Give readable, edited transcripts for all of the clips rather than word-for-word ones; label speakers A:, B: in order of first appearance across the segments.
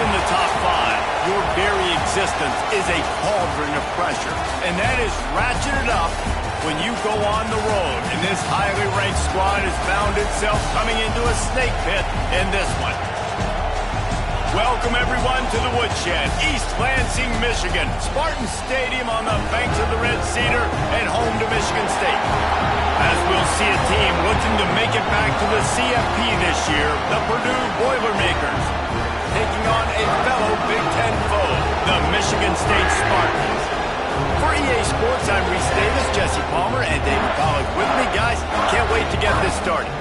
A: in the top five, your very existence is a cauldron of pressure. And that is ratcheted up when you go on the road. And this highly ranked squad has found itself coming into a snake pit in this one. Welcome, everyone, to the Woodshed, East Lansing, Michigan. Spartan Stadium on the banks of the Red Cedar and home to Michigan State. As we'll see a team looking to make it back to the CFP this year, the Purdue Boilermakers, taking on a fellow Big Ten foe, the Michigan State Spartans. For EA Sports, I'm Reese Davis, Jesse Palmer, and David Pollack with me. Guys, can't wait to get this started.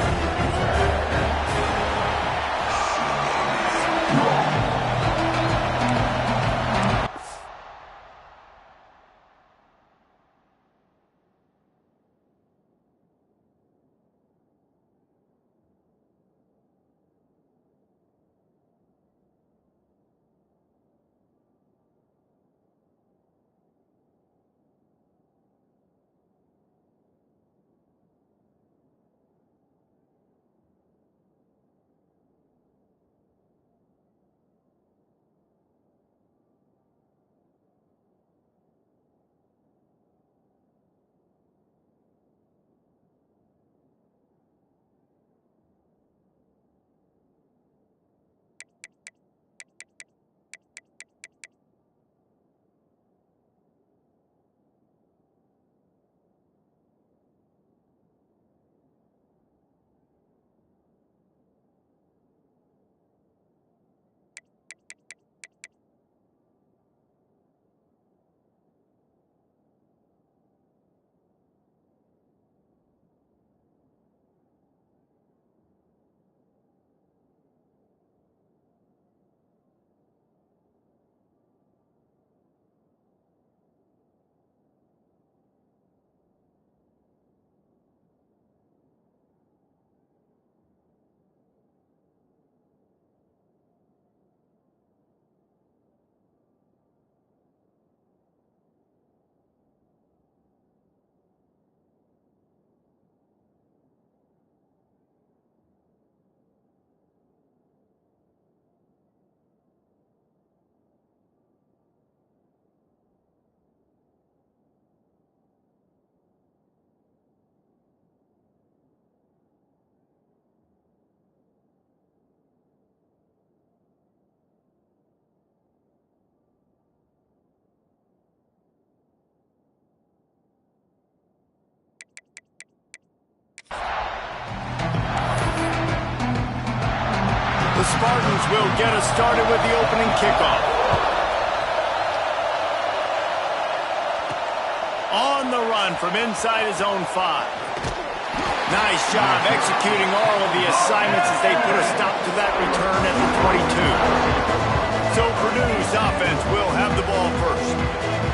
A: The Spartans will get us started with the opening kickoff. On the run from inside his own 5. Nice job executing all of the assignments as they put a stop to that return at the 22. So Purdue's offense will have the ball first.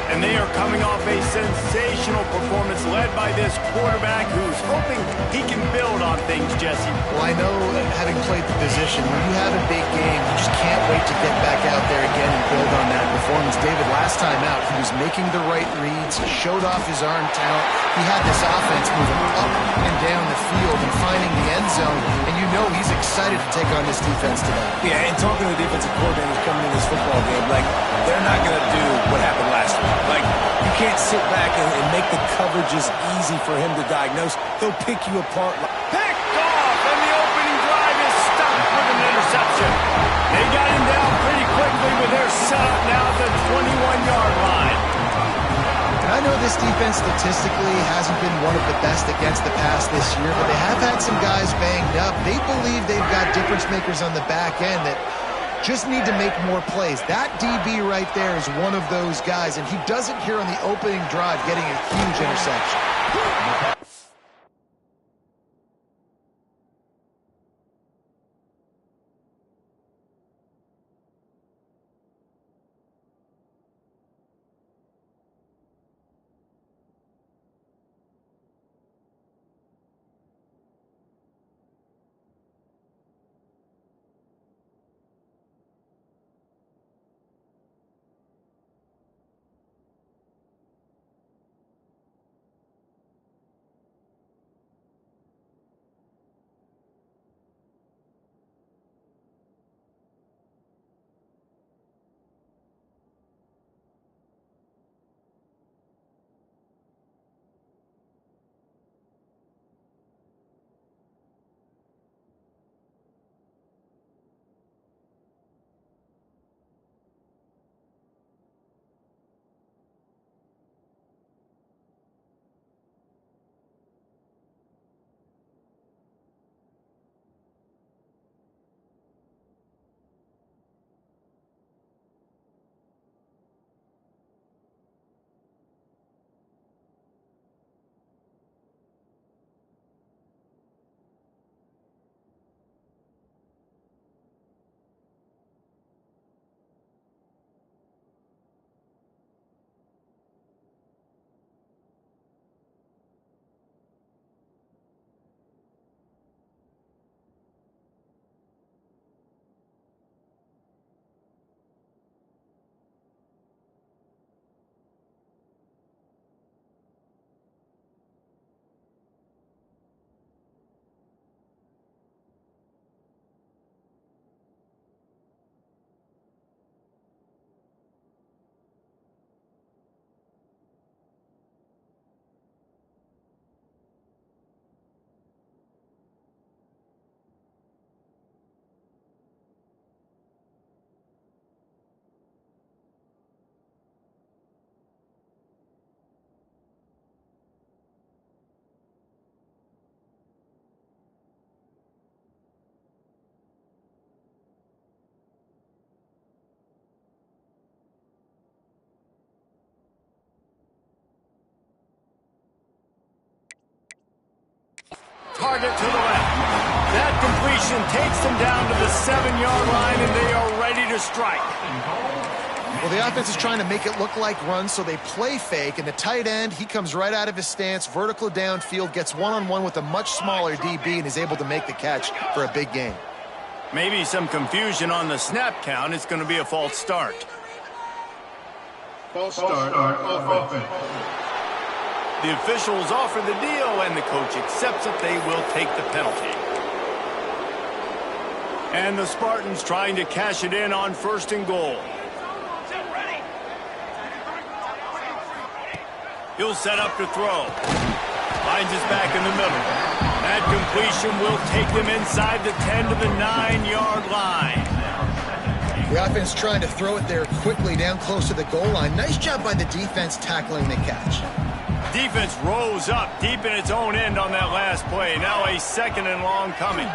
A: And they are coming off a sensational performance led by this quarterback who's hoping he can build on things, Jesse.
B: Well, I know, having played the position, when you have a big game, you just can't wait to get back out there again and build on that performance. David, last time out, he was making the right reads. He showed off his arm talent. He had this offense moving up and down the field and finding the end zone. And you know he's excited to take on this defense today.
C: Yeah, and talking to the defensive coordinators coming in this football game, like, they're not going to do what happened last week. Like, you can't sit back and make the coverages easy for him to diagnose. They'll pick you apart.
A: Picked off, and the opening drive is stopped with an interception. They got him down pretty quickly with their setup now at the 21-yard line.
B: And I know this defense statistically hasn't been one of the best against the pass this year, but they have had some guys banged up. They believe they've got difference makers on the back end that just need to make more plays. That DB right there is one of those guys, and he does it here on the opening drive, getting a huge interception.
A: target to the left. That completion takes them down to the 7-yard line, and they are ready to strike.
B: Well, the offense is trying to make it look like runs, so they play fake, and the tight end, he comes right out of his stance, vertical downfield, gets one-on-one with a much smaller DB, and is able to make the catch for a big gain.
A: Maybe some confusion on the snap count. It's going to be a false start.
D: False start offense.
A: The officials offer the deal, and the coach accepts it. They will take the penalty. And the Spartans trying to cash it in on 1st and goal. He'll set up to throw. Finds his back in the middle. That completion will take them inside the 10 to the 9-yard line.
B: The offense trying to throw it there quickly down close to the goal line. Nice job by the defense tackling the catch.
A: Defense rose up deep in its own end on that last play. Now a 2nd and long coming.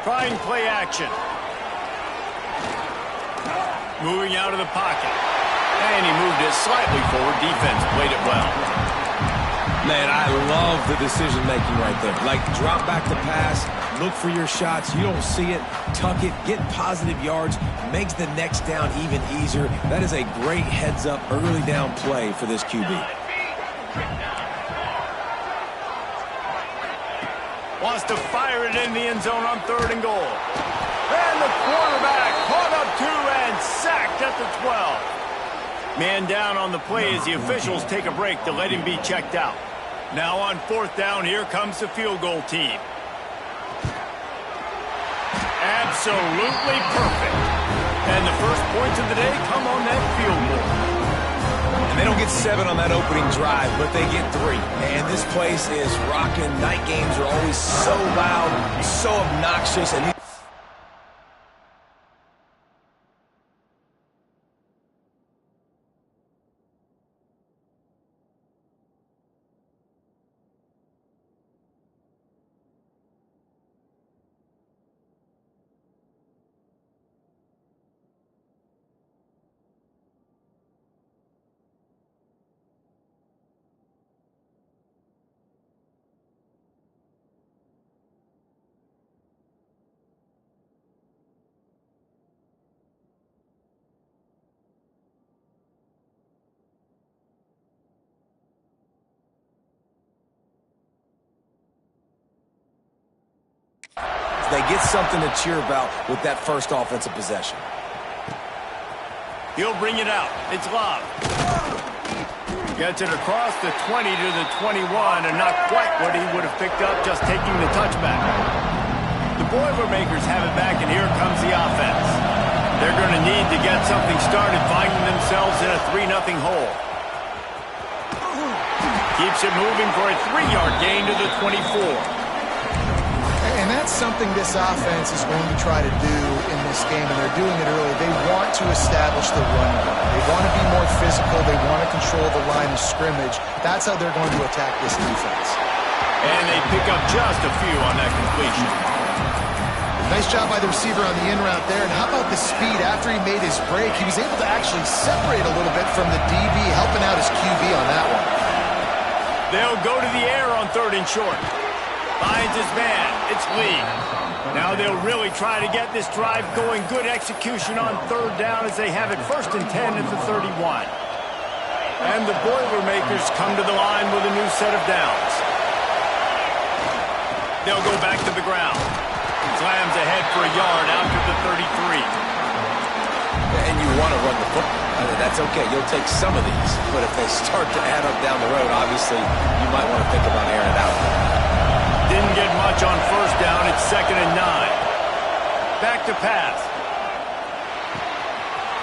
A: Trying play action. Moving out of the pocket. And he moved it slightly forward. Defense played it well.
C: Man, I love the decision-making right there. Like, drop back to pass, look for your shots. You don't see it, tuck it, get positive yards, makes the next down even easier. That is a great heads-up early down play for this QB.
A: Wants to fire it in the end zone on 3rd and goal. And the quarterback caught up 2 and sacked at the 12. Man down on the play as the officials take a break to let him be checked out. Now on 4th down, here comes the field goal team. Absolutely perfect. And the first points of the day come on that field goal.
C: And they don't get 7 on that opening drive, but they get 3. And this place is rocking. Night games are always so loud, so obnoxious. And they get something to cheer about with that first offensive possession.
A: He'll bring it out. It's Love. Gets it across the 20 to the 21, and not quite what he would have picked up just taking the touchback. The Boilermakers have it back, and here comes the offense. They're going to need to get something started, finding themselves in a 3-0 hole. Keeps it moving for a 3-yard gain to the 24.
B: And that's something this offense is going to try to do in this game, and they're doing it early. They want to establish the run game. They want to be more physical. They want to control the line of scrimmage. That's how they're going to attack this defense.
A: And they pick up just a few on that completion.
B: Nice job by the receiver on the in route there. And how about the speed after he made his break? He was able to actually separate a little bit from the DB, helping out his QB on that one.
A: They'll go to the air on 3rd and short. Finds his man. It's Lee. Now they'll really try to get this drive going. Good execution on 3rd down as they have it 1st and 10 at the 31. And the Boilermakers come to the line with a new set of downs. They'll go back to the ground. Slams ahead for a yard out to the 33.
C: And you want to run the football. That's okay. You'll take some of these. But if they start to add up down the road, obviously you might want to think about airing it out.
A: Didn't get much on 1st down. It's 2nd and 9. Back to pass.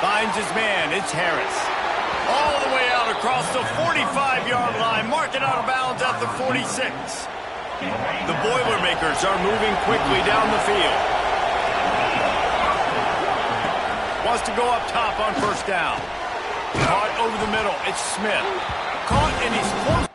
A: Finds his man. It's Harris. All the way out across the 45-yard line. Mark it out of bounds at the 46. The Boilermakers are moving quickly down the field. Wants to go up top on 1st down. Caught over the middle. It's Smith. Caught and he's close.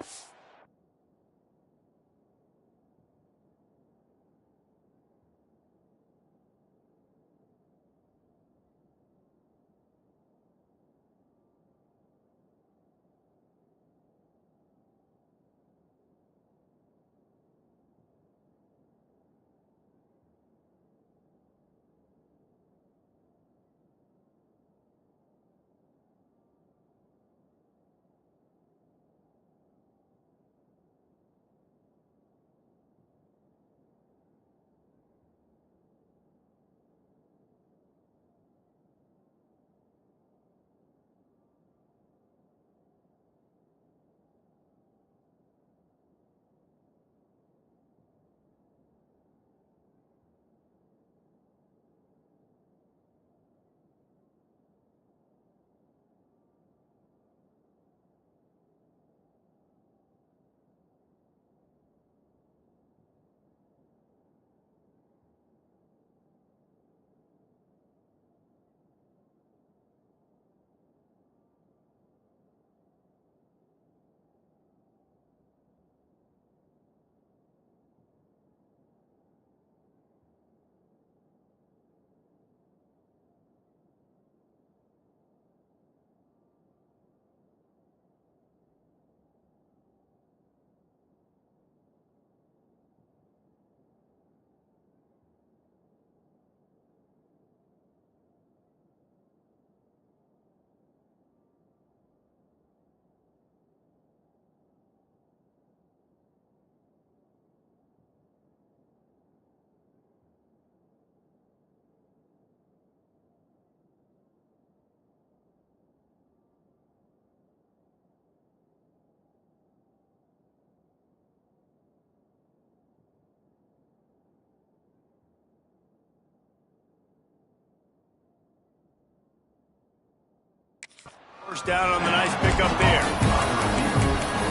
A: First down on the nice pickup there.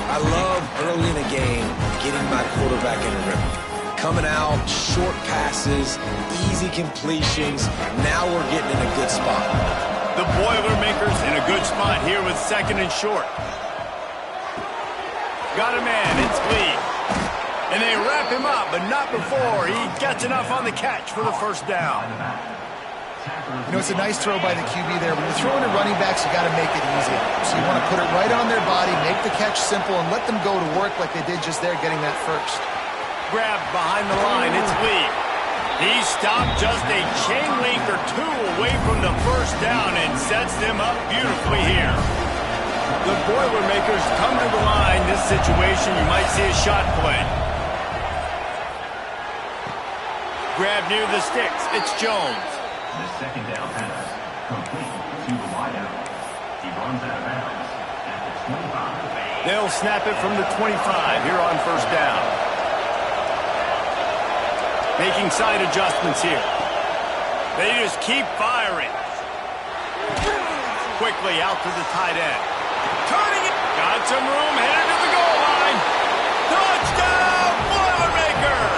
C: I love early in a game getting my quarterback in a rhythm. Coming out, short passes, easy completions. Now we're getting in a good spot.
A: The Boilermakers in a good spot here with 2nd and short. Got a man, it's Lee. And they wrap him up, but not before he gets enough on the catch for the first down.
B: You know, it's a nice throw by the QB there. When you're throwing to running backs, you got to make it easy. So you want to put it right on their body, make the catch simple, and let them go to work like they did just there, getting that first.
A: Grabbed behind the line, it's Lee. He stopped just a chain link or two away from the first down and sets them up beautifully here. The Boilermakers come to the line. This situation, you might see a shot play. Grab near the sticks. It's Jones.
E: The 2nd down pass, complete to the wideout. He runs out of bounds at the 25.
A: They'll snap it from the 25 here on first down. Making side adjustments here. They just keep firing. Quickly out to the tight end. Turning it. Got some room, headed to the goal line. Touchdown, Boilermakers!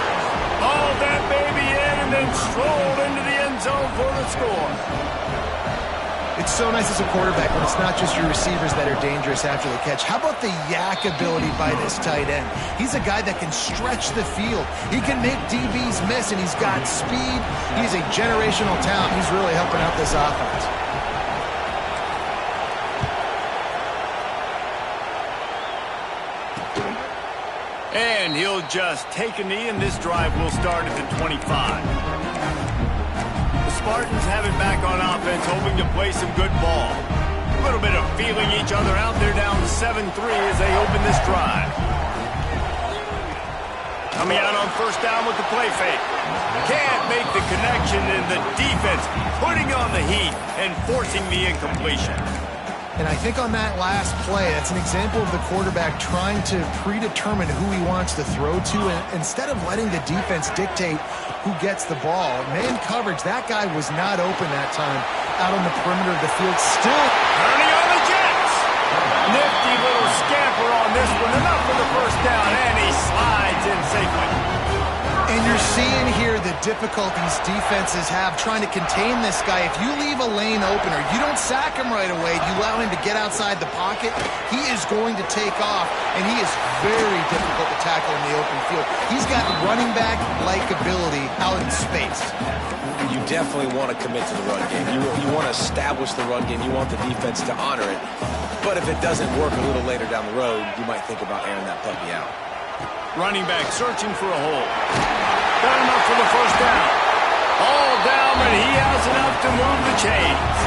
A: Hauled that baby in and then strolled into the end zone for the score.
B: It's so nice as a quarterback when it's not just your receivers that are dangerous after the catch. How about the yak ability by this tight end? He's a guy that can stretch the field. He can make DBs miss, and he's got speed. He's a generational talent. He's really helping out this offense.
A: And he'll just take a knee, and this drive will start at the 25. The Spartans have it back on offense, hoping to play some good ball. A little bit of feeling each other out. They're down 7-3 as they open this drive. Coming out on first down with the play fake. Can't make the connection, and the defense putting on the heat and forcing the incompletion.
B: And I think on that last play, that's an example of the quarterback trying to predetermine who he wants to throw to, and instead of letting the defense dictate who gets the ball. Man coverage, that guy was not open that time out on the perimeter of the field. Still
A: turning on the Jets. Nifty little scamper on this one. Enough for the first down, and he slides in safely.
B: And you're seeing here the difficulties defenses have trying to contain this guy. If you leave a lane open or you don't sack him right away, you allow him to get outside the pocket, he is going to take off, and he is very difficult to tackle in the open field. He's got running back-like ability out in space.
C: You definitely want to commit to the run game. You want to establish the run game. You want the defense to honor it. But if it doesn't work a little later down the road, you might think about airing that puppy out.
A: Running back searching for a hole. Got enough for the first down. All down, but he has enough to move the chains.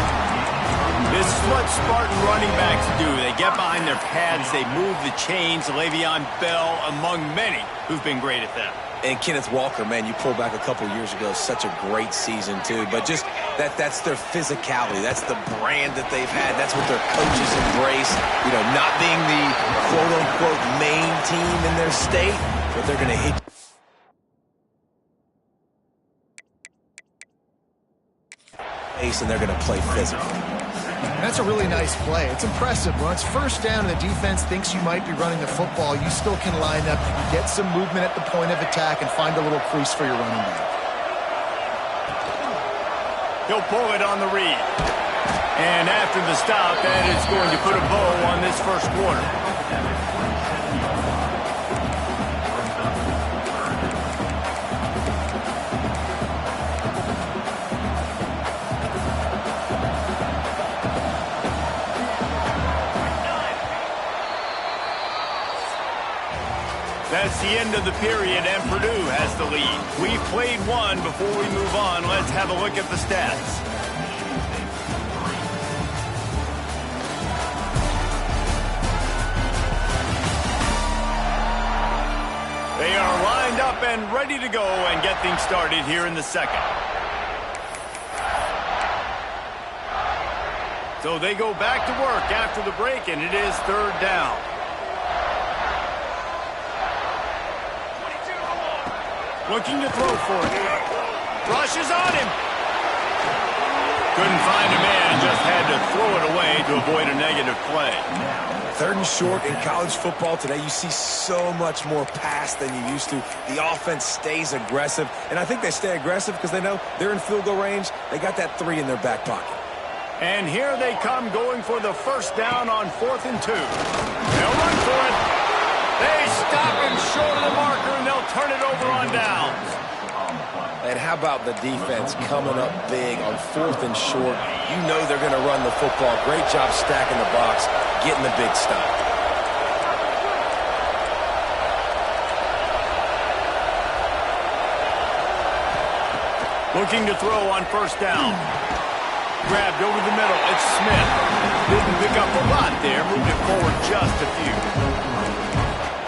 A: This is what Spartan running backs do. They get behind their pads, they move the chains. Le'Veon Bell, among many, who've been great at that.
C: And Kenneth Walker, man, you pull back a couple years ago, such a great season, too. But just that's their physicality. That's the brand that they've had. That's what their coaches embrace. You know, not being the quote-unquote main team in their state, but they're going to hit and they're going to play physical.
B: That's a really nice play. It's impressive. When it's first down and the defense thinks you might be running the football, you still can line up, you can get some movement at the point of attack, and find a little crease for your running back.
A: He'll pull it on the read. And after the stop, that is going to put a bow on this first quarter. That's the end of the period, and Purdue has the lead. We've played one. Before we move on, let's have a look at the stats. They are lined up and ready to go and get things started here in the second. So they go back to work after the break, and it is third down. Looking to throw for it. Rushes on him. Couldn't find a man, just had to throw it away to avoid a negative play.
C: 3rd and short in college football today, you see so much more pass than you used to. The offense stays aggressive, and I think they stay aggressive because they know they're in field goal range. They got that 3 in their back pocket.
A: And here they come going for the first down on 4th and 2. They'll run for it. They stop him short of the marker, and they'll turn it over on downs.
C: And how about the defense coming up big on 4th and short? You know they're going to run the football. Great job stacking the box, getting the big stop.
A: Looking to throw on 1st down. Grabbed over the middle. It's Smith. Didn't pick up a lot there. Moved it forward just a few.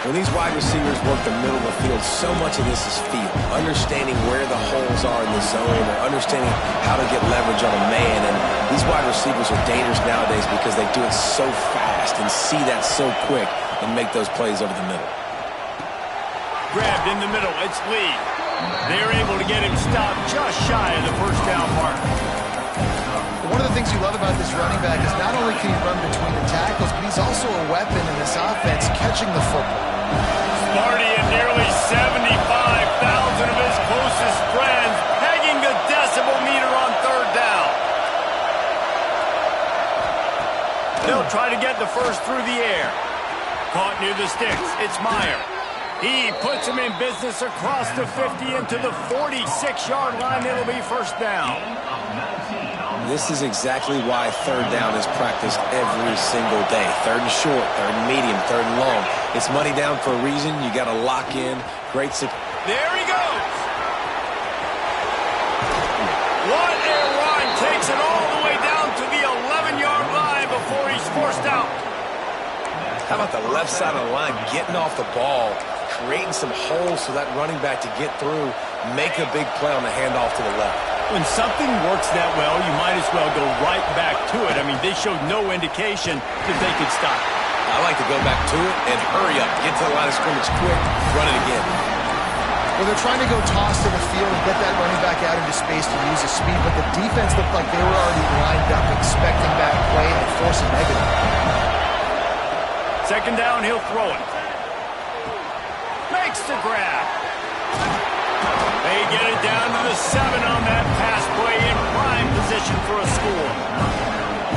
C: When these wide receivers work the middle of the field, so much of this is feel. Understanding where the holes are in the zone or understanding how to get leverage on a man. And these wide receivers are dangerous nowadays because they do it so fast and see that so quick and make those plays over the middle.
A: Grabbed in the middle. It's Lee. They're able to get him stopped just shy of the 1st down mark.
B: One of the things you love about this running back is not only can he run between the tackles, but he's also a weapon in this offense catching the football.
A: Smarty and nearly 75,000 of his closest friends pegging the decibel meter on 3rd down. They'll try to get the first through the air. Caught near the sticks. It's Meyer. He puts him in business across the 50 into the 46-yard line. It'll be 1st down.
C: This is exactly why 3rd down is practiced every single day. 3rd and short, 3rd and medium, 3rd and long. It's money down for a reason. You got to lock in. Great.
A: There he goes. What a run. Takes it all the way down to the 11-yard line before he's forced out.
C: How about the left side of the line getting off the ball, creating some holes for that running back to get through, make a big play on the handoff to the left.
A: When something works that well, you might as well go right back to it. I mean, they showed no indication that they could stop it.
C: I like to go back to it and hurry up. Get to the line of scrimmage quick, run it again.
B: Well, they're trying to go toss to the field and get that running back out into space to use his speed, but the defense looked like they were already lined up expecting that play and force a negative.
A: 2nd down, he'll throw it. Makes the grab. They get it down to the 7 on that pass play in prime position for a score.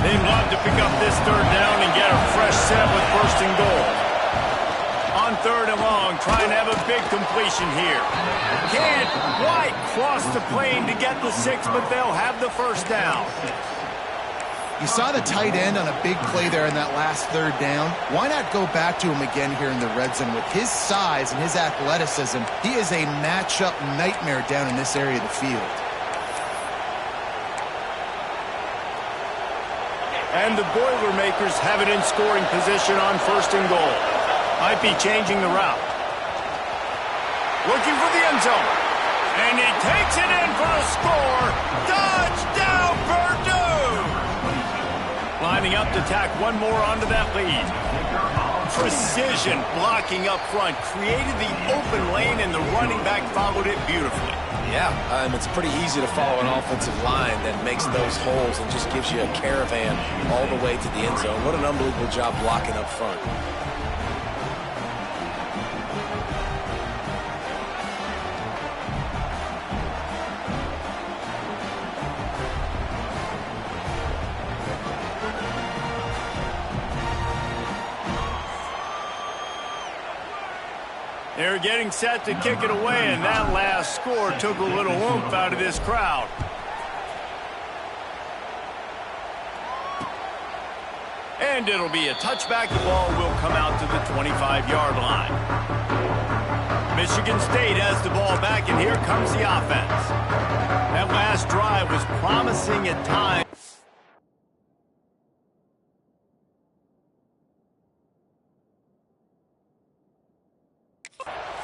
A: They'd love to pick up this 3rd down and get a fresh set with 1st and goal. On 3rd and long, trying to have a big completion here. Can't quite cross the plane to get the 6, but they'll have the 1st down.
B: You saw the tight end on a big play there in that last 3rd down. Why not go back to him again here in the red zone? With his size and his athleticism, he is a matchup nightmare down in this area of the field.
A: And the Boilermakers have it in scoring position on 1st and goal. Might be changing the route. Looking for the end zone. And he takes it in for a score. Touchdown, Purdue! Lining up to tack one more onto that lead. Precision blocking up front. Created the open lane, and the running back followed it beautifully.
C: Yeah, it's pretty easy to follow an offensive line that makes those holes and just gives you a caravan all the way to the end zone. What an unbelievable job blocking up front.
A: They're getting set to kick it away, and that last score took a little oomph out of this crowd. And it'll be a touchback. The ball will come out to the 25-yard line. Michigan State has the ball back, and here comes the offense. That last drive was promising at times.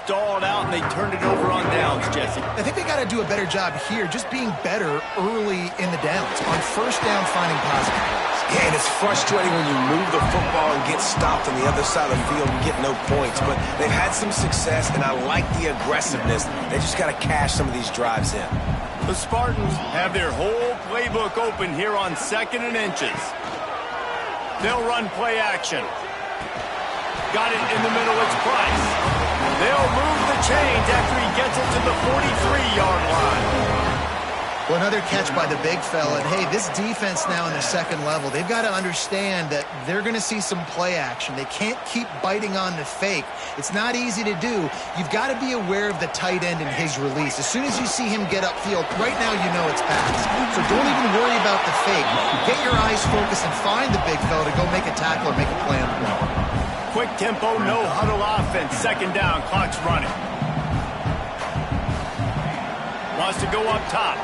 A: Stalled out, and they turned it over on downs, Jesse.
B: I think they got to do a better job here, just being better early in the downs. On 1st down, finding positive plays.
C: Yeah, and it's frustrating when you move the football and get stopped on the other side of the field and get no points. But they've had some success, and I like the aggressiveness. They just got to cash some of these drives in.
A: The Spartans have their whole playbook open here on 2nd and inches. They'll run play action. Got it in the middle, it's Price. They'll move the chains after he gets it to the 43-yard line.
B: Well, another catch by the big fella. And, hey, this defense now in the 2nd level, they've got to understand that they're going to see some play action. They can't keep biting on the fake. It's not easy to do. You've got to be aware of the tight end and his release. As soon as you see him get upfield, right now you know it's pass. So don't even worry about the fake. Get your eyes focused and find the big fella to go make a tackle or make a play on the ball.
A: Quick tempo, no huddle offense. 2nd down, clock's running. Wants to go up top.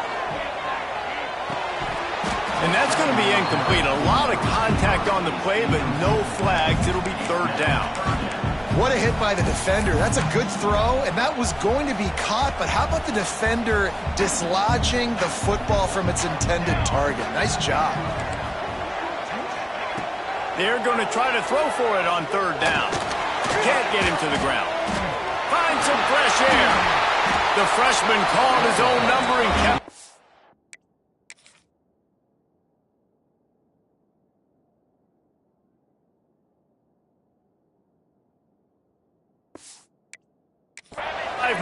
A: And that's going to be incomplete. A lot of contact on the play, but no flags. It'll be 3rd down.
B: What a hit by the defender. That's a good throw, and that was going to be caught, but how about the defender dislodging the football from its intended target? Nice job.
A: They're going to try to throw for it on 3rd down. Can't get him to the ground. Find some fresh air. The freshman called his own number and kept...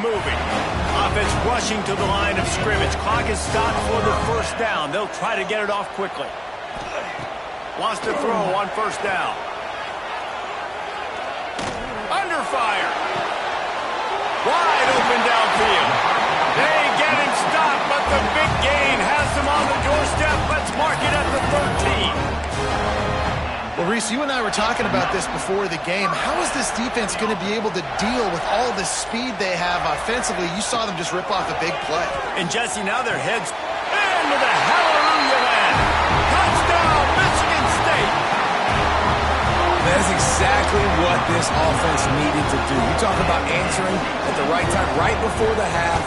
A: moving. Offense rushing to the line of scrimmage. Clock is stopped for the 1st down. They'll try to get it off quickly. Wants to throw on 1st down. Under fire. Wide open downfield. They get him stopped, but the big gain has him on the doorstep. Let's mark it at the 13.
B: Well, Reese, you and I were talking about this before the game. How is this defense going to be able to deal with all the speed they have offensively? You saw them just rip off a big play.
A: And, Jesse, now their heads into the hallelujah land. Touchdown, Michigan State.
C: That's exactly what this offense needed to do. You talk about answering at the right time, right before the half,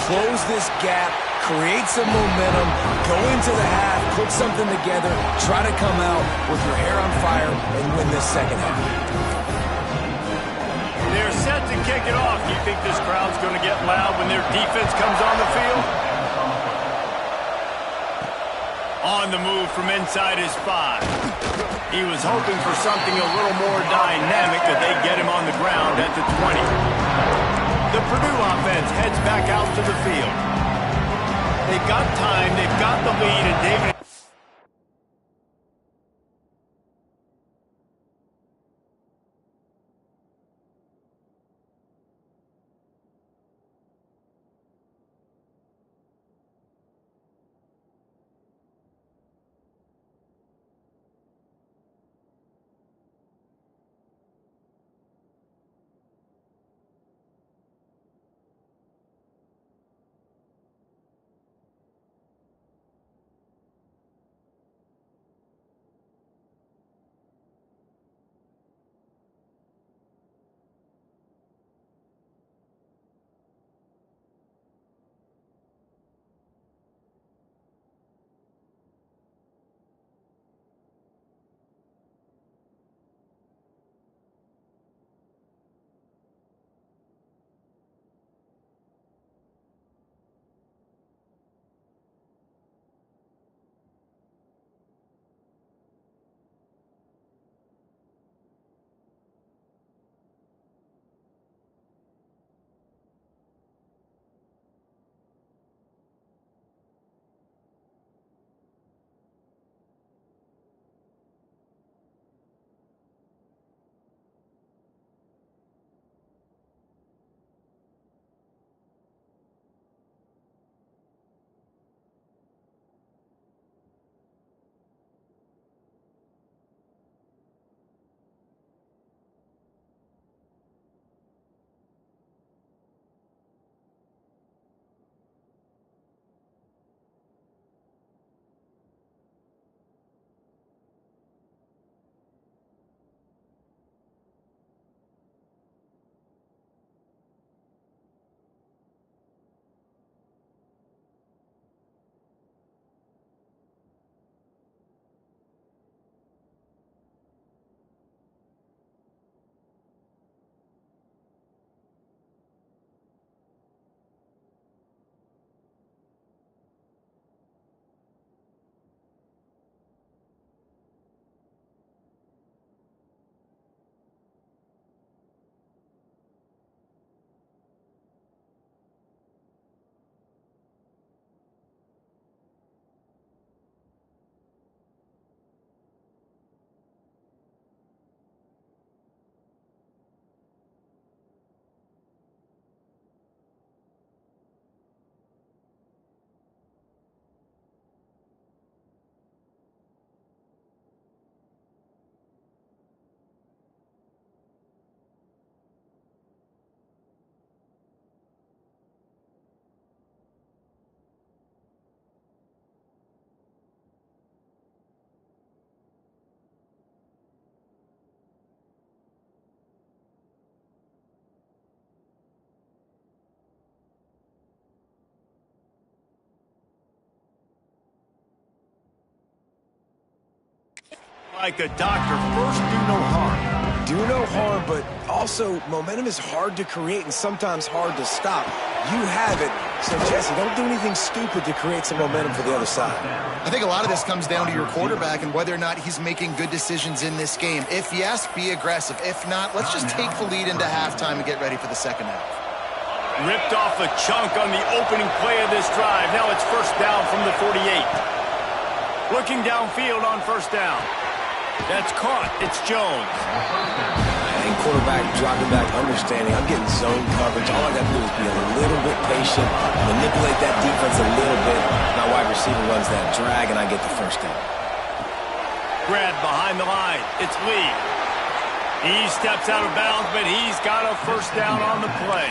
C: close this gap, create some momentum, go into the half, put something together, try to come out with your hair on fire and win this 2nd half.
A: They're set to kick it off. Do you think this crowd's going to get loud when their defense comes on the field? On the move from inside his 5. He was hoping for something a little more dynamic, but they get him on the ground at the 20. The Purdue offense heads back out to the field. They've got time, they've got the lead, and David... like the doctor. First, do no harm.
C: Do no harm, but also momentum is hard to create and sometimes hard to stop. You have it, so Jesse, don't do anything stupid to create some momentum for the other side.
B: I think a lot of this comes down to your quarterback and whether or not he's making good decisions in this game. If yes, be aggressive. If not, let's just take the lead into halftime and get ready for the second half.
A: Ripped off a chunk on the opening play of this drive. Now it's first down from the 48. Looking downfield on first down. That's caught. It's Jones.
C: And quarterback dropping back, understanding I'm getting zone coverage. All I got to do is be a little bit patient, manipulate that defense a little bit. My wide receiver runs that drag, and I get the first down.
A: Grab behind the line. It's Lee. He steps out of bounds, but he's got a first down on the play.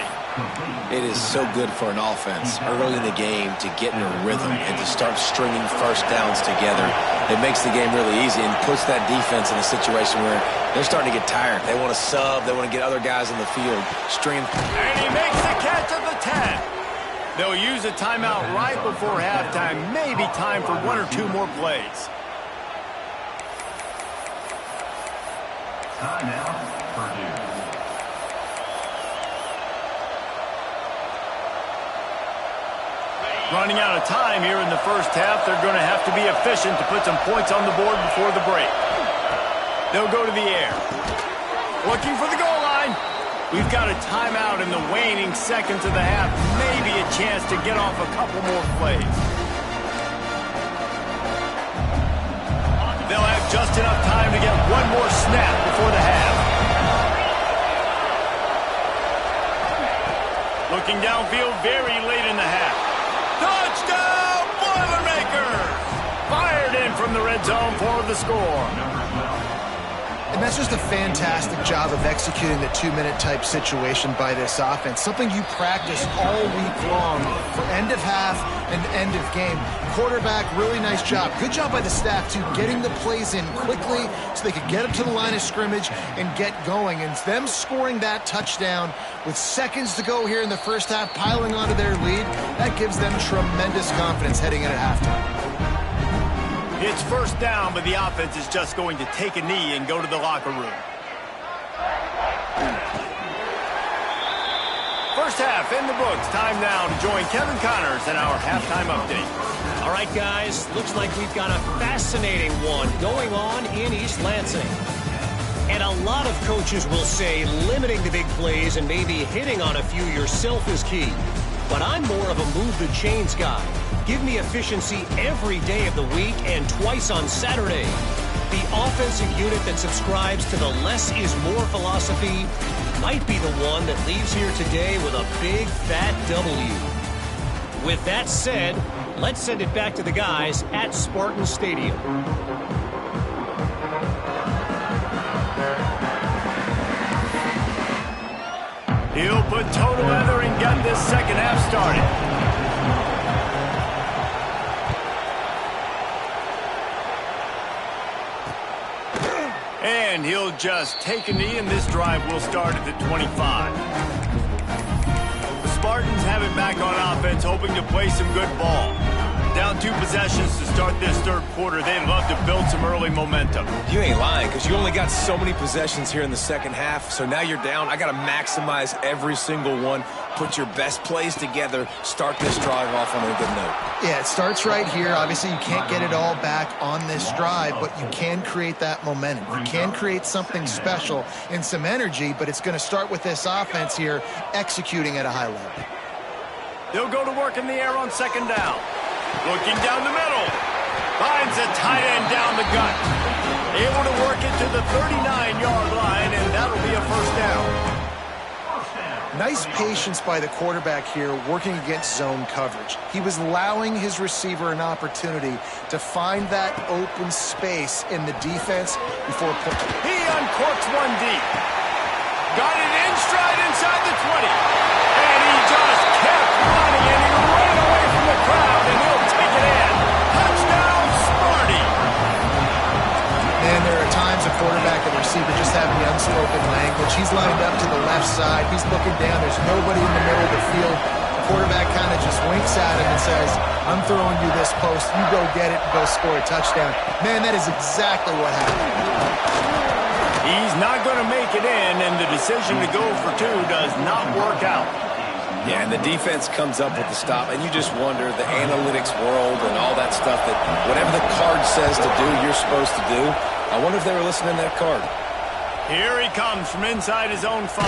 C: It is so good for an offense early in the game to get in a rhythm and to start stringing first downs together. It makes the game really easy and puts that defense in a situation where they're starting to get tired. They want to sub. They want to get other guys on the field.
A: And he makes the catch at the 10. They'll use a timeout right before halftime. Maybe time for one or two more plays.
E: Timeout, Purdue.
A: Running out of time here in the first half. They're going to have to be efficient to put some points on the board before the break. They'll go to the air. Looking for the goal line. We've got a timeout in the waning seconds of the half. Maybe a chance to get off a couple more plays. They'll have just enough time to get one more snap before the half. Looking downfield very late in the half. Touchdown, Boilermakers! Fired in from the red zone for the score.
B: And that's just a fantastic job of executing the two-minute type situation by this offense. Something you practice all week long for end of half and end of game. Quarterback, really nice job. Good job by the staff, too, getting the plays in quickly so they could get up to the line of scrimmage and get going. And them scoring that touchdown with seconds to go here in the first half, piling onto their lead, that gives them tremendous confidence heading in at halftime.
A: It's first down, but the offense is just going to take a knee and go to the locker room. First half in the books. Time now to join Kevin Connors in our halftime update.
F: All right, guys. Looks like we've got a fascinating one going on in East Lansing. And a lot of coaches will say limiting the big plays and maybe hitting on a few yourself is key. But I'm more of a move the chains guy. Give me efficiency every day of the week and twice on Saturday. The offensive unit that subscribes to the less is more philosophy might be the one that leaves here today with a big fat W. With that said, let's send it back to the guys at Spartan Stadium.
A: He'll put toe together and get this second half started. And he'll just take a knee, and this drive will start at the 25. The Spartans have it back on offense, hoping to play some good ball. Down 2 possessions to start this third quarter. They'd love to build some early momentum.
C: You ain't lying, because you only got so many possessions here in the second half, so now you're down. I got to maximize every single one, put your best plays together, start this drive off on a good note.
B: Yeah, it starts right here. Obviously, you can't get it all back on this drive, but you can create that momentum. You can create something special and some energy, but it's going to start with this offense here executing at a high level.
A: They'll go to work in the air on second down. Looking down the middle. Finds a tight end down the gut. Able to work it to the 39-yard line, and that'll be a first down.
B: Nice patience by the quarterback here working against zone coverage. He was allowing his receiver an opportunity to find that open space in the defense before
A: he uncorks one deep. Got it in stride inside the 20. And he just kept running, and he ran away from the crowd, and he'll take it in. Touchdown, Sparty.
B: And there are times a quarterback and receiver just have the unspoken language. He's lined up to the left side. He's looking down. There's nobody in the middle of the field. The quarterback kind of just winks at him and says, I'm throwing you this post. You go get it and go score a touchdown. Man, that is exactly what happened.
A: He's not going to make it in, and the decision to go for two does not work out.
C: Yeah, and the defense comes up with the stop, and you just wonder, the analytics world and all that stuff, that whatever the card says to do, you're supposed to do. I wonder if they were listening to that card.
A: Here he comes from inside his own 5.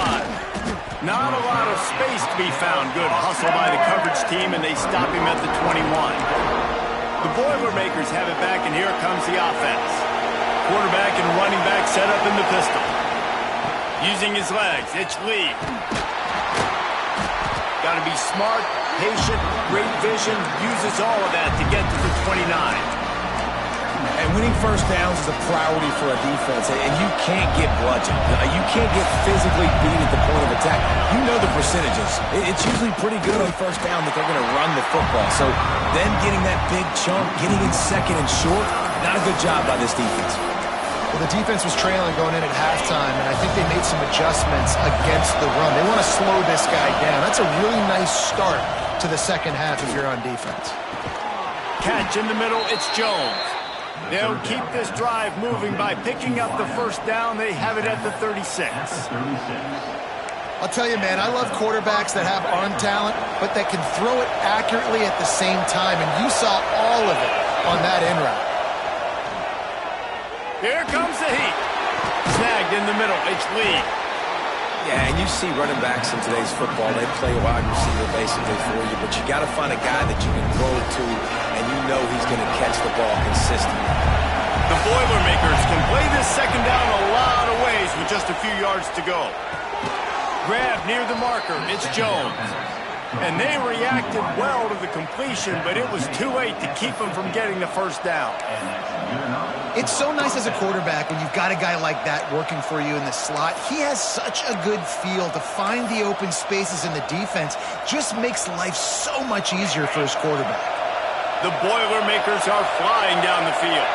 A: Not a lot of space to be found. Good hustle by the coverage team, and they stop him at the 21. The Boilermakers have it back, and here comes the offense. Quarterback and running back set up in the pistol. Using his legs, it's Lee. Got to be smart, patient, great vision, uses all of that to get to the 29.
C: And winning first downs is a priority for a defense, and you can't get bludgeoned. You can't get physically beat at the point of attack. You know the percentages. It's usually pretty good on first down that they're going to run the football. So then getting that big chunk, getting in second and short, not a good job by this defense.
B: Well, the defense was trailing going in at halftime, and I think they made some adjustments against the run. They want to slow this guy down. That's a really nice start to the second half if you're on defense.
A: Catch in the middle, it's Jones. They'll keep this drive moving by picking up the first down. They have it at the 36.
B: I'll tell you, man, I love quarterbacks that have arm talent, but that can throw it accurately at the same time, and you saw all of it on that in route.
A: Here comes the heat. Snagged in the middle, it's Lee.
C: Yeah, and you see running backs in today's football, they play a wide receiver basically for you, but you got to find a guy that you can throw it to, and you know he's going to catch the ball consistently.
A: The Boilermakers can play this second down a lot of ways with just a few yards to go. Grab near the marker, it's Jones. And they reacted well to the completion, but it was too late to keep them from getting the first down.
B: It's so nice as a quarterback when you've got a guy like that working for you in the slot. He has such a good feel to find the open spaces in the defense. Just makes life so much easier for his quarterback.
A: The Boilermakers are flying down the field.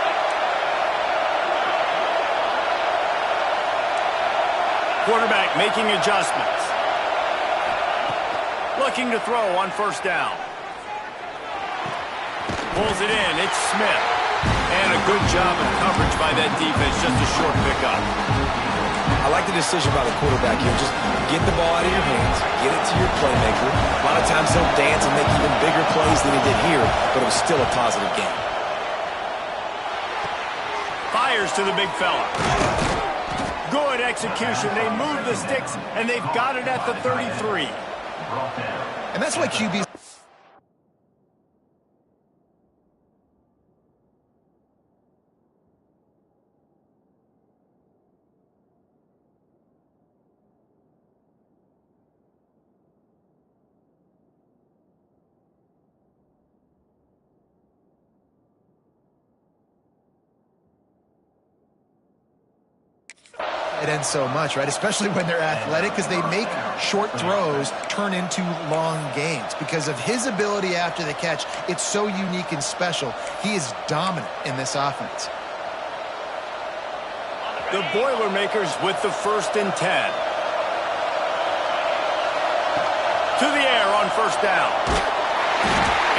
A: Quarterback making adjustments. Looking to throw on first down. Pulls it in, it's Smith. And a good job of coverage by that defense, just a short pickup.
C: I like the decision by the quarterback here. Just get the ball out of your hands, get it to your playmaker. A lot of times he'll dance and make even bigger plays than he did here, but it was still a positive game.
A: Fires to the big fella. Good execution. They move the sticks, and they've got it at the 33.
B: And that's why QBs... It ends so much, right? Especially when they're athletic, because they make short throws turn into long gains. Because of his ability after the catch, it's so unique and special. He is dominant in this offense.
A: The Boilermakers with the 1st and 10. To the air on first down.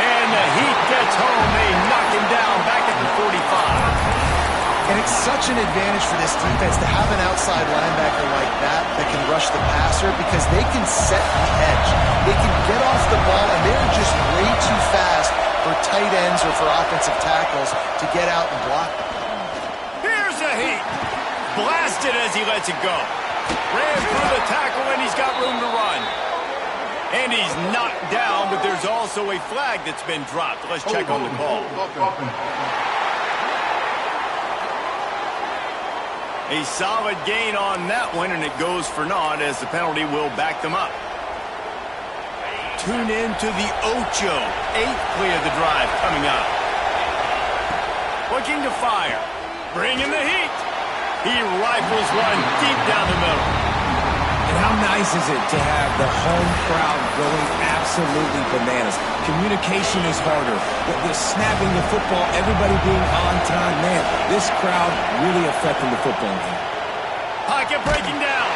A: And the Heat gets home. They knock him down back at the 45.
B: And it's such an advantage for this defense to have an outside linebacker like that can rush the passer, because they can set the edge. They can get off the ball, and they're just way too fast for tight ends or for offensive tackles to get out and block them.
A: Here's a Heat. Blasted as he lets it go. Ran through the tackle, and he's got room to run. And he's knocked down, but there's also a flag that's been dropped. Let's check on the call. A solid gain on that one, and it goes for naught as the penalty will back them up. Tune in to the Ocho. 8th play of the drive coming up. Looking to fire. Bringing the heat. He rifles one deep down the middle.
C: And how nice is it to have the home crowd going absolutely bananas? Communication is harder. The snapping the football, everybody being on time. Man, this crowd really affecting the football game.
A: Pocket breaking down.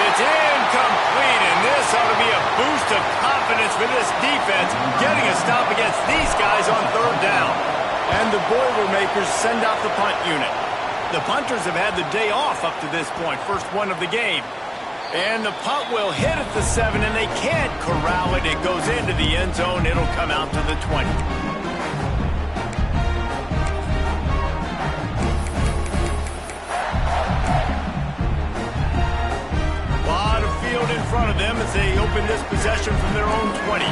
A: It's incomplete, and this ought to be a boost of confidence for this defense, getting a stop against these guys on third down. And the Boilermakers send out the punt unit. The punters have had the day off up to this point, first one of the game. And the punt will hit at the 7, and they can't corral it. It goes into the end zone. It'll come out to the 20. A lot of field in front of them as they open this possession from their own 20.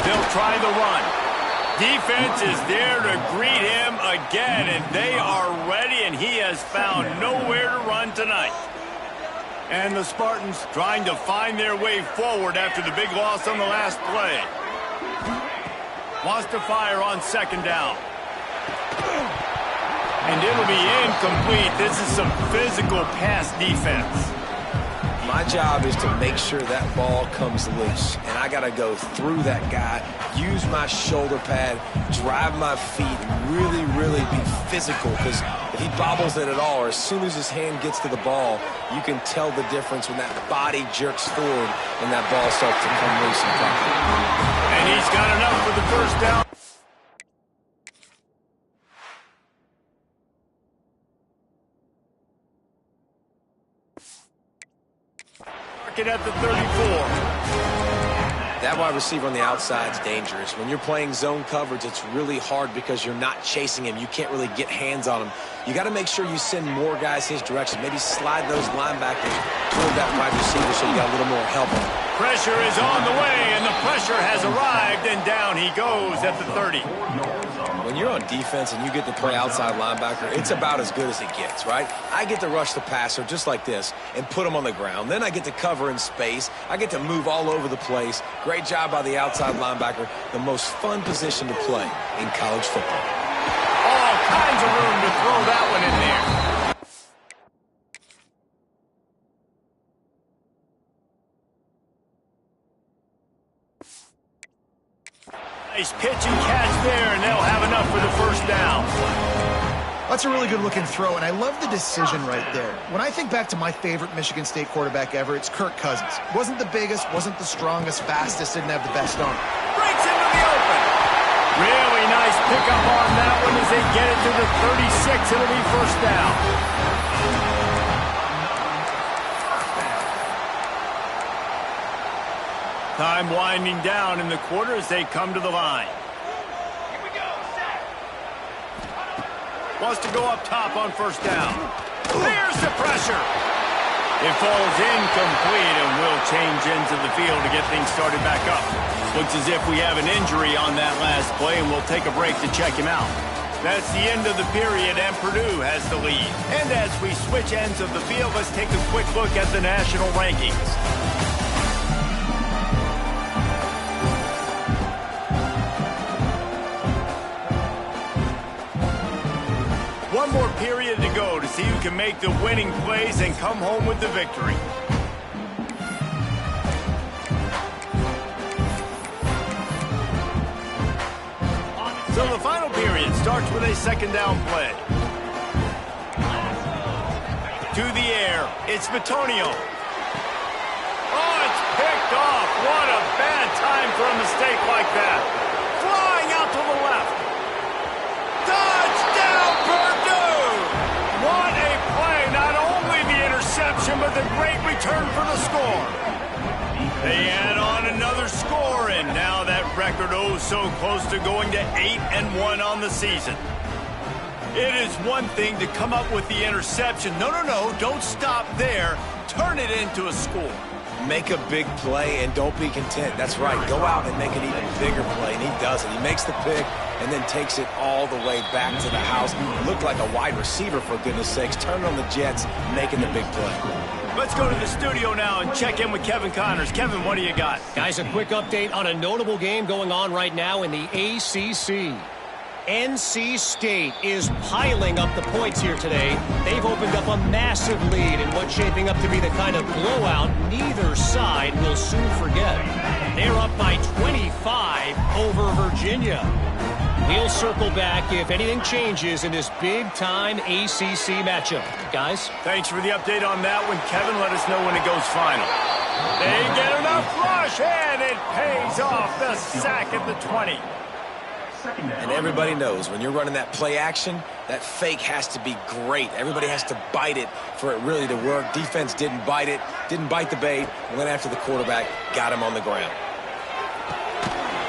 A: They'll try the run. Defense is there to greet him again, and they are ready, and he has found nowhere to run tonight. And the Spartans trying to find their way forward after the big loss on the last play. Wants to fire on second down. And it'll be incomplete. This is some physical pass defense.
C: My job is to make sure that ball comes loose, and I got to go through that guy, use my shoulder pad, drive my feet, really, really be physical, because if he bobbles it at all, or as soon as his hand gets to the ball, you can tell the difference when that body jerks forward and that ball starts to come loose and come.
A: And he's got enough for the first down. At the 34.
C: That wide receiver on the outside is dangerous. When you're playing zone coverage, it's really hard because you're not chasing him. You can't really get hands on him. You got to make sure you send more guys his direction. Maybe slide those linebackers toward that wide receiver so you got a little more help on him.
A: Pressure is on the way, and the pressure has arrived, and down he goes at the 30.
C: When you're on defense and you get to play outside linebacker, it's about as good as it gets, right? I get to rush the passer just like this and put him on the ground. Then I get to cover in space. I get to move all over the place. Great job by the outside linebacker. The most fun position to play in college football.
A: All kinds of room to throw that one in there. Nice pitch and catch there, and they'll have enough for the first down.
B: That's a really good-looking throw, and I love the decision right there. When I think back to my favorite Michigan State quarterback ever, it's Kirk Cousins. Wasn't the biggest, wasn't the strongest, fastest, didn't have the best arm.
A: Breaks into the open. Really nice pickup on that one as they get it to the 36. It'll be first down. Time winding down in the quarter as they come to the line. Here we go, set. Wants to go up top on first down. There's the pressure. It falls incomplete and will change into the field to get things started back up. Looks as if we have an injury on that last play, and we'll take a break to check him out. That's the end of the period, and Purdue has the lead. And as we switch ends of the field, let's take a quick look at the national rankings. One more period to go to see who can make the winning plays and come home with the victory. So the final period starts with a second down play. To the air, it's Bitonio. Oh, it's picked off. What a bad time for a mistake like that. Flying out to the left. Touchdown, Purdue! What a play. Not only the interception, but the great return for the score. They add on another score, and now that record so close to going to 8-1 on the season. It is one thing to come up with the interception. No, don't stop there. Turn it into a score.
C: Make a big play and don't be content. That's right. Go out and make an even bigger play, and he does it. He makes the pick and then takes it all the way back to the house. Looked like a wide receiver, for goodness sakes. Turn on the Jets, making the big play.
A: Let's go to the studio now and check in with Kevin Connors. Kevin, what do you got?
F: Guys, a quick update on a notable game going on right now in the ACC. NC State is piling up the points here today. They've opened up a massive lead in what's shaping up to be the kind of blowout neither side will soon forget. They're up by 25 over Virginia. We'll circle back if anything changes in this big-time ACC matchup. Guys?
A: Thanks for the update on that one, Kevin. Let us know when it goes final. They get enough rush, and it pays off. The sack at the 20.
C: And everybody knows when you're running that play action, that fake has to be great. Everybody has to bite it for it really to work. Defense didn't bite it, didn't bite the bait, went after the quarterback, got him on the ground.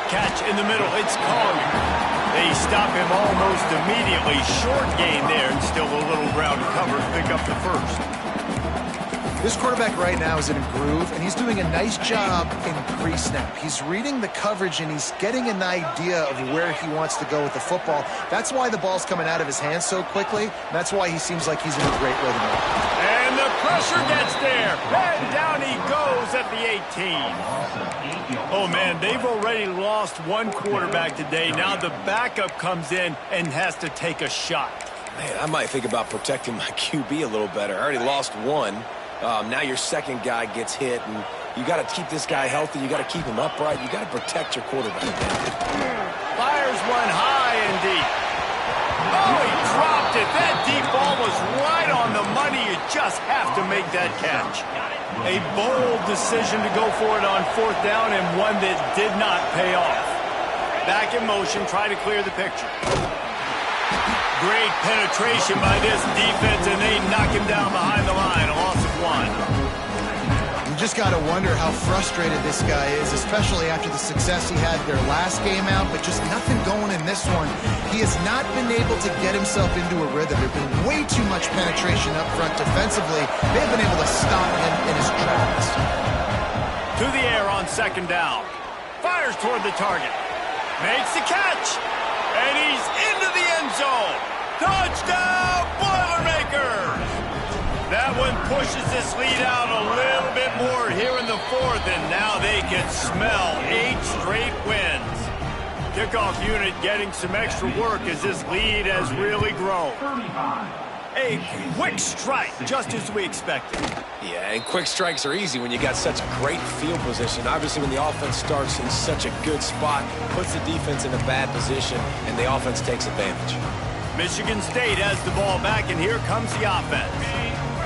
A: Catch in the middle, it's Collier. They stop him almost immediately. Short gain there, and still a little ground to cover to pick up the first.
B: This quarterback right now is in a groove, and he's doing a nice job in pre-snap. He's reading the coverage, and he's getting an idea of where he wants to go with the football. That's why the ball's coming out of his hands so quickly, and that's why he seems like he's in a great rhythm.
A: And the pressure gets there, and down he goes at the 18. Oh, man, they've already lost one quarterback today. Now the backup comes in and has to take a shot.
C: Man, I might think about protecting my QB a little better. I already lost one. Now your second guy gets hit, and you got to keep this guy healthy. You got to keep him upright. You got to protect your quarterback.
A: Fires one high and deep. Oh, he dropped it. That deep ball was right on the money. You just have to make that catch. A bold decision to go for it on fourth down, and one that did not pay off. Back in motion, try to clear the picture. Great penetration by this defense, and they knock him down behind the line. A loss of one.
B: You just got to wonder how frustrated this guy is, especially after the success he had their last game out, but just nothing going in this one. He has not been able to get himself into a rhythm. There's been way too much penetration up front defensively. They've been able to stop him in his tracks.
A: To the air on second down. Fires toward the target. Makes the catch. And he's into the end zone. Touchdown, Boilermakers! That one pushes this lead out a little bit more here in the fourth, and now they can smell 8 straight wins. Kickoff unit getting some extra work as this lead has really grown. A quick strike, just as we expected.
C: Yeah, and quick strikes are easy when you got such great field position. Obviously, when the offense starts in such a good spot, puts the defense in a bad position, and the offense takes advantage.
A: Michigan State has the ball back, and here comes the offense.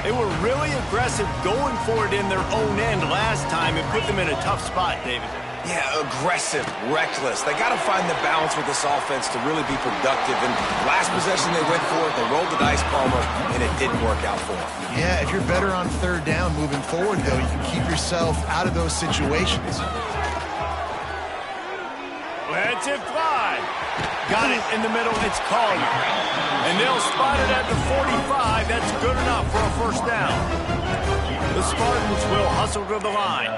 A: They were really aggressive going for it in their own end last time and put them in a tough spot, David.
C: Yeah, aggressive, reckless. They got to find the balance with this offense to really be productive. And last possession they went for it, they rolled the dice, Palmer, and it didn't work out for them.
B: Yeah, if you're better on third down moving forward, though, you can keep yourself out of those situations.
A: Let's it fly. Got it in the middle. It's Collier. And they'll spot it at the 45. That's good enough for a first down. The Spartans will hustle to the line.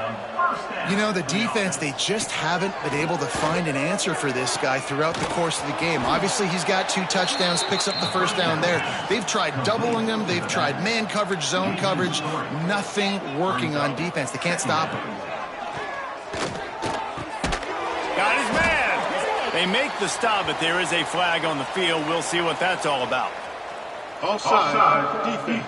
B: You know, the defense, they just haven't been able to find an answer for this guy throughout the course of the game. Obviously, he's got 2 touchdowns, picks up the first down there. They've tried doubling him. They've tried man coverage, zone coverage. Nothing working on defense. They can't stop him.
A: Got his man. They make the stop, but there is a flag on the field. We'll see what that's all about.
D: Offside, defense.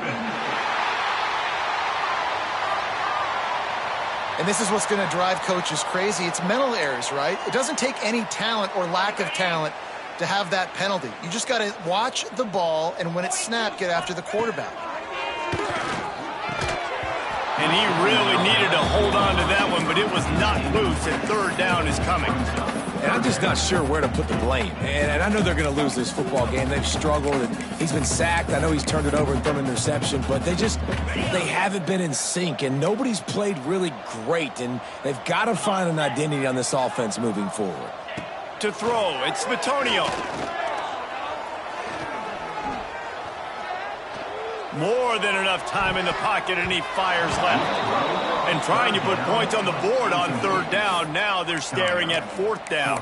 B: And this is what's going to drive coaches crazy. It's mental errors, right? It doesn't take any talent or lack of talent to have that penalty. You just got to watch the ball, and when it's snapped, get after the quarterback.
A: And he really needed to hold on to that one, but it was not loose, and third down is coming.
C: And I'm just not sure where to put the blame. And I know they're going to lose this football game. They've struggled, and he's been sacked. I know he's turned it over and thrown an interception, but they haven't been in sync, and nobody's played really great, and they've got to find an identity on this offense moving forward.
A: To throw, it's Batonio. More than enough time in the pocket, and he fires left. And trying to put points on the board on third down. Now they're staring at fourth down.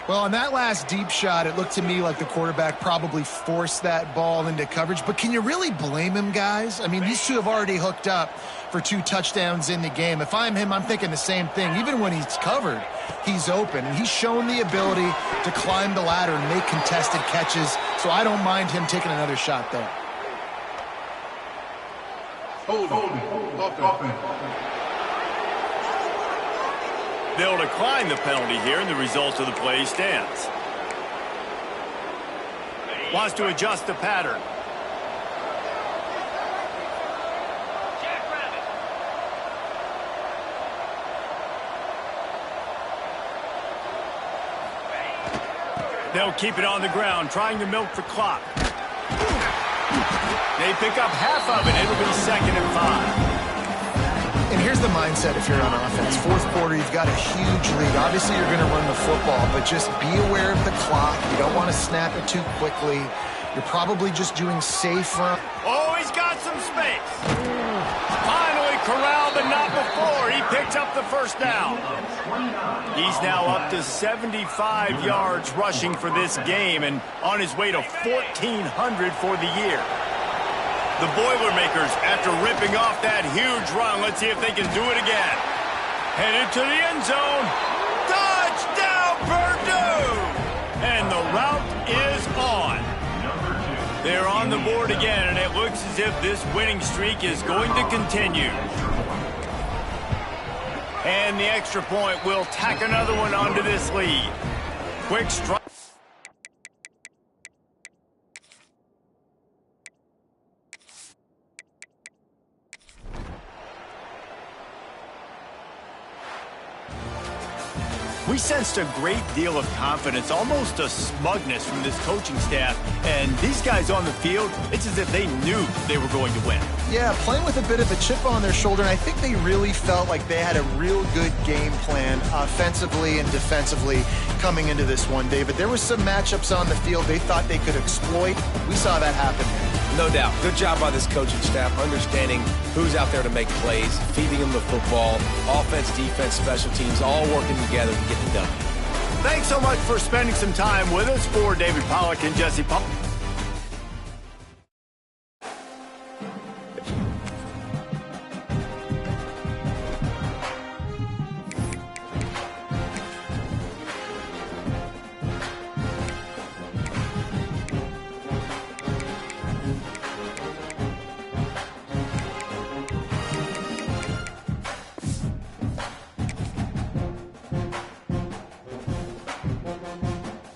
B: Well, on that last deep shot, it looked to me like the quarterback probably forced that ball into coverage. But can you really blame him, guys? I mean, these two have already hooked up for 2 touchdowns in the game. If I'm him, I'm thinking the same thing. Even when he's covered, he's open. And he's shown the ability to climb the ladder and make contested catches. So I don't mind him taking another shot there.
A: They'll decline the penalty here, and the result of the play stands. Wants to adjust the pattern. They'll keep it on the ground, trying to milk the clock. They pick up half of it. It'll be 2nd and 5.
B: And here's the mindset if you're on offense. Fourth quarter, you've got a huge lead. Obviously, you're going to run the football, but just be aware of the clock. You don't want to snap it too quickly. You're probably just doing safe run.
A: Oh, he's got some space. Finally corralled, but not before. He picked up the first down. He's now up to 75 yards rushing for this game and on his way to 1,400 for the year. The Boilermakers, after ripping off that huge run, let's see if they can do it again. Headed to the end zone. Touchdown, Purdue! And the route is on. They're on the board again, and it looks as if this winning streak is going to continue. And the extra point will tack another one onto this lead. Quick strike. We sensed a great deal of confidence, almost a smugness from this coaching staff. And these guys on the field, it's as if they knew they were going to win.
B: Yeah, playing with a bit of a chip on their shoulder, and I think they really felt like they had a real good game plan offensively and defensively coming into this one, David. There were some matchups on the field they thought they could exploit. We saw that happen here.
C: No doubt. Good job by this coaching staff, understanding who's out there to make plays, feeding them the football, offense, defense, special teams, all working together to get the W.
A: Thanks so much for spending some time with us. For David Pollack and Jesse Paul.